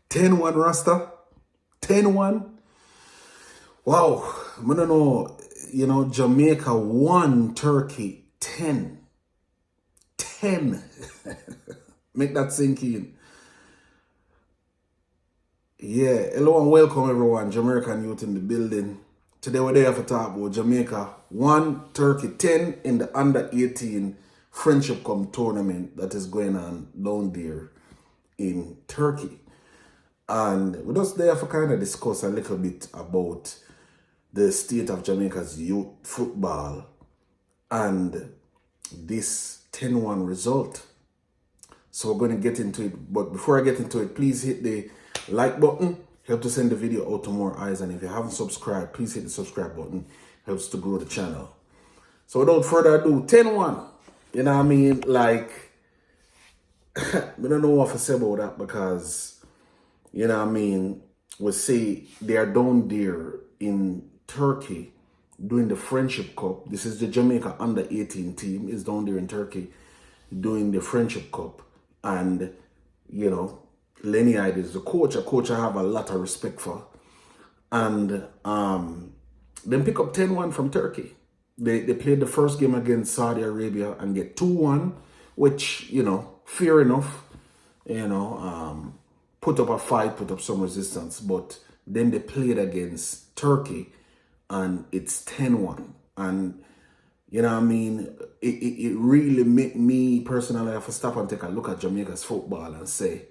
10-1 Rasta. 10-1. Wow. I don't know. Jamaica 1, Turkey 10. 10. Make that sink in. Yeah. Hello and welcome everyone. Jamaica and Youth in the building. Today we're there for talk about Jamaica 1, Turkey 10 in the under 18 Friendship Cup tournament that is going on down there in Turkey. And we're just there for kind of discuss a little bit about the state of Jamaica's youth football and this 10-1 result. So we're going to get into it. But before I get into it, please hit the like button. Help to send the video out to more eyes. And if you haven't subscribed, please hit the subscribe button. Helps to grow the channel. So without further ado, 10-1. You know what I mean? Like, I don't know what to say about that because, you know what I mean, we say they are down there in Turkey doing the Friendship Cup. This is the Jamaica under 18 team is down there in Turkey doing the Friendship Cup. And, you know, Lenny Hyde is the coach, a coach I have a lot of respect for. And then pick up 10-1 from Turkey. They played the first game against Saudi Arabia and get 2-1, which, you know, fair enough, you know, put up a fight, put up some resistance. But then they played against Turkey and it's 10-1. And, you know what I mean, it really made me personally have to stop and take a look at Jamaica's football and say,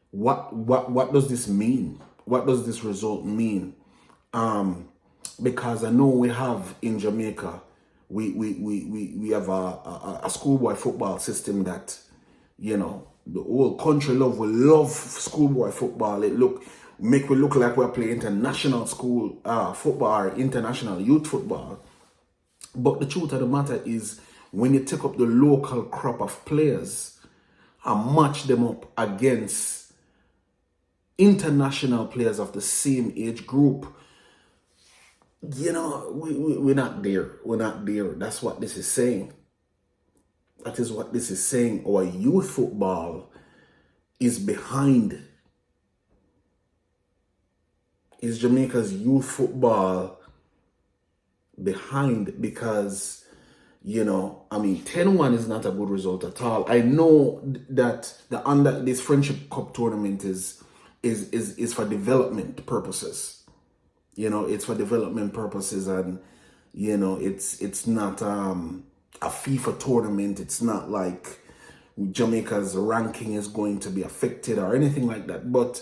what does this mean? What does this result mean? Because I know we have in Jamaica, we have a schoolboy football system that, you know, the whole country we love schoolboy football. Make we look like we're playing international school football or international youth football. But the truth of the matter is, when you take up the local crop of players and match them up against international players of the same age group, you know, we're not there. We're not there. That's what this is saying. That is what this is saying. Our youth football is behind. Is Jamaica's youth football behind? Because, you know, I mean, 10-1 is not a good result at all. I know that this Friendship Cup tournament is for development purposes. You know, it's for development purposes, and, you know, it's not a FIFA tournament. It's not like Jamaica's ranking is going to be affected or anything like that. But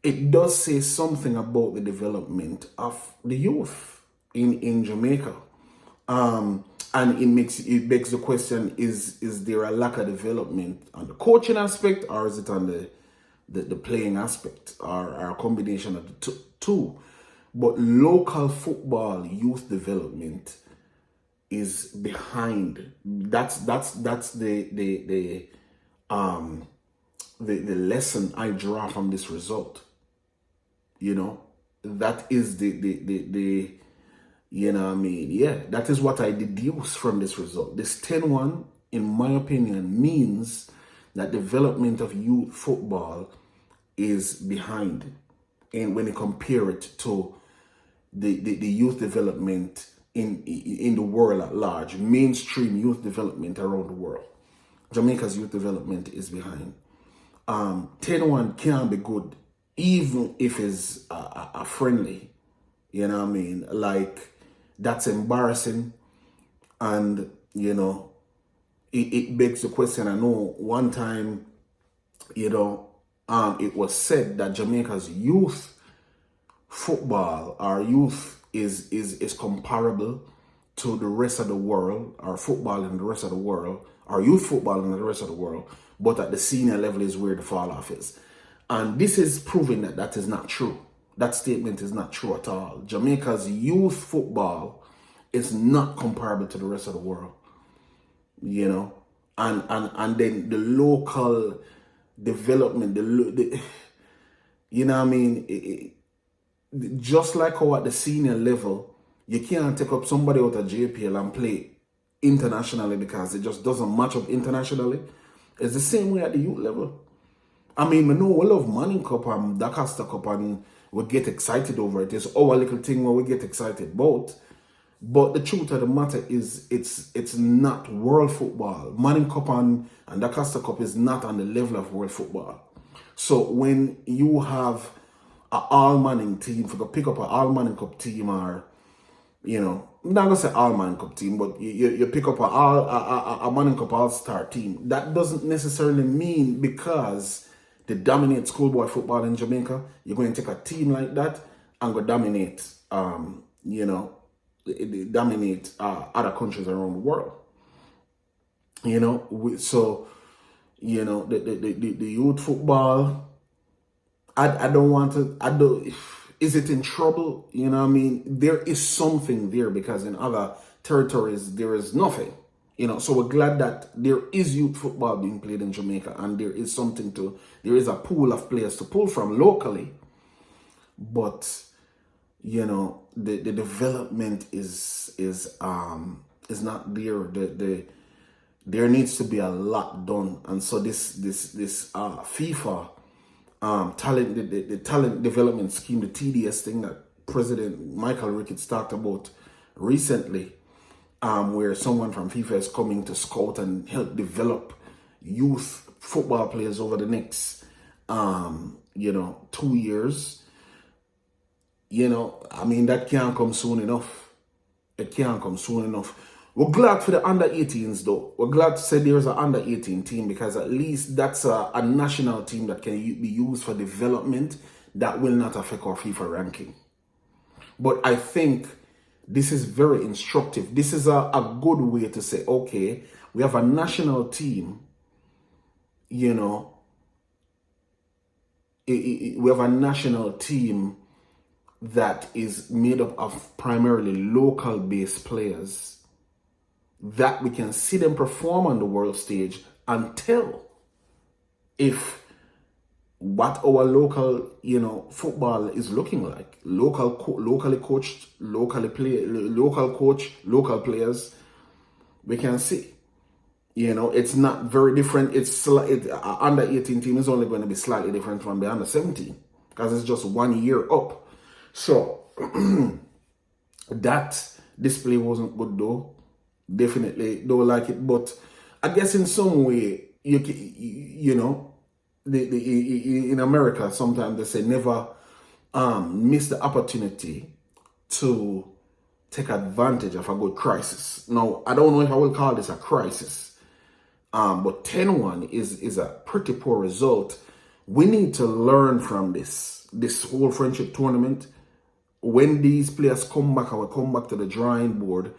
it does say something about the development of the youth in Jamaica. And it begs the question, is there a lack of development on the coaching aspect, or is it on the playing aspect, or a combination of the two? But local football youth development is behind. That's the lesson I draw from this result. You know, that is the you know what I mean? Yeah, that is what I deduce from this result. This 10-1, in my opinion, means that development of youth football is behind. And when you compare it to the youth development in the world at large, mainstream youth development around the world, Jamaica's youth development is behind. 10-1 can be good, even if it's a friendly. You know what I mean? Like, that's embarrassing. And, you know, it begs the question. I know one time, you know, it was said that Jamaica's youth football, our youth is comparable to the rest of the world, our football in the rest of the world, our youth football in the rest of the world, but at the senior level is where the fall off is. And this is proving that that is not true. That statement is not true at all. Jamaica's youth football is not comparable to the rest of the world, you know, and then the local development, you know what I mean? Just like how at the senior level, you can't take up somebody out of JPL and play internationally because it just doesn't match up internationally. It's the same way at the youth level. I mean, we know we love Manning Cup and Dakasta Cup and we get excited over it. It's our little thing where we get excited about. But the truth of the matter is it's not world football. Manning Cup and Dakasta Cup is not on the level of world football. So when you have an all Manning team, if you pick up an all Manning Cup team or I'm not gonna say all Manning Cup team, but you pick up a Manning Cup all-star team. That doesn't necessarily mean because they dominate schoolboy football in Jamaica, you're going to take a team like that and go dominate, dominate other countries around the world. The youth football, I don't want to, is it in trouble? You know what I mean? There is something there because in other territories, there is nothing. So we're glad that there is youth football being played in Jamaica and there is there is a pool of players to pull from locally. But, the development is not there. There needs to be a lot done. And so this FIFA the talent development scheme, the TDS thing that President Michael Ricketts talked about recently, where someone from FIFA is coming to scout and help develop youth football players over the next 2 years. That can't come soon enough. It can't come soon enough. We're glad for the under-18s though. We're glad to say there's an under-18 team because at least that's a national team that can be used for development that will not affect our FIFA ranking. But I think this is very instructive. This is a good way to say, okay, we have a national team, we have a national team that is made up of primarily local-based players that we can see them perform on the world stage and tell if what our local, football is looking like. Locally coached, local coach, local players, we can see. It's not very different. Under 18 team is only going to be slightly different from the under 17 because it's just 1 year up. So that display wasn't good though. Definitely don't like it, but I guess in some way, in America, sometimes they say never miss the opportunity to take advantage of a good crisis. Now, I don't know if I will call this a crisis, but 10-1 is a pretty poor result. We need to learn from this whole friendship tournament. When these players come back, I will come back to the drawing board.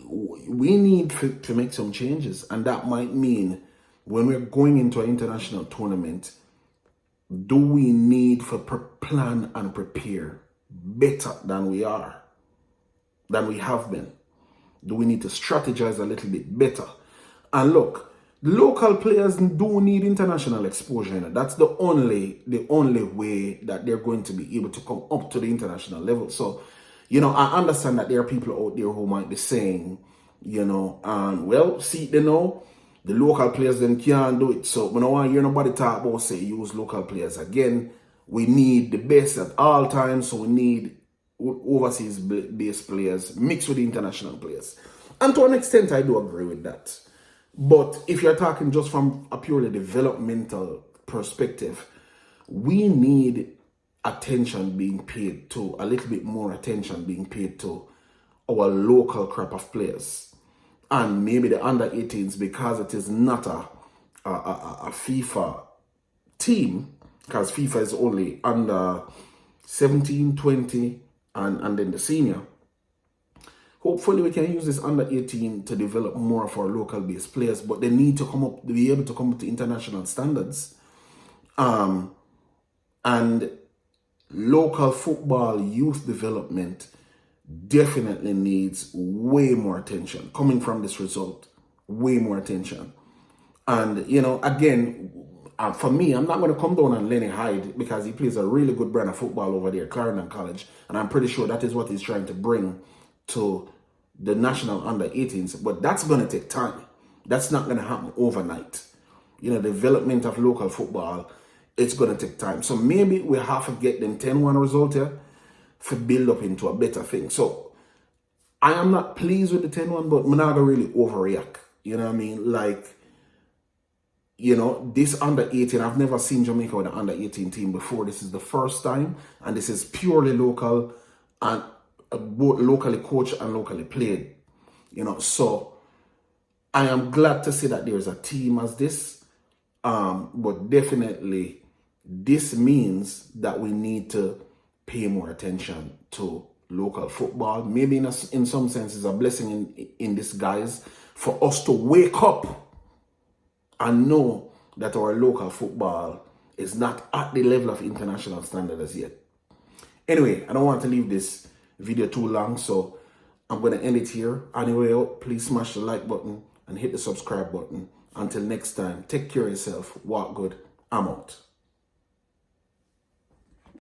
We need to make some changes, and that might mean when we're going into an international tournament, do we need to plan and prepare better than we have been? Do we need to strategize a little bit better? And look, local players do need international exposure. That's the only way that they're going to be able to come up to the international level. So, I understand that there are people out there who might be saying, the local players then can't do it. So, when I want to hear nobody talk about say use local players. Again, we need the best at all times. So we need overseas based players mixed with the international players. And to an extent, I do agree with that. But if you're talking just from a purely developmental perspective, we need attention being paid to, a little bit more attention being paid to our local crop of players. And maybe the under-18s, because it is not a FIFA team, because FIFA is only under 17, 20, and then the senior. Hopefully we can use this under 18 to develop more of our local based players, but they need to be able to come up to international standards. And local football youth development definitely needs way more attention coming from this result, way more attention. And, again, for me, I'm not going to come down on Lenny Hyde because he plays a really good brand of football over there, Clarendon College. And I'm pretty sure that is what he's trying to bring to the national under 18s. But that's going to take time. That's not going to happen overnight. development of local football, it's going to take time. So maybe we have to get them 10-1 result here to build up into a better thing. So I am not pleased with the 10-1, but I'm not going to really overreact. You know what I mean? Like, this under 18, I've never seen Jamaica with an under 18 team before. This is the first time, and this is purely local and both locally coached and locally played. So I am glad to see that there's a team as this, but definitely this means that we need to pay more attention to local football. Maybe in some sense it's a blessing in disguise for us to wake up and know that our local football is not at the level of international standard as yet. Anyway, I don't want to leave this video too long, so I'm going to end it here. Anyway, please smash the like button and hit the subscribe button. Until next time, take care of yourself, walk good, I'm out.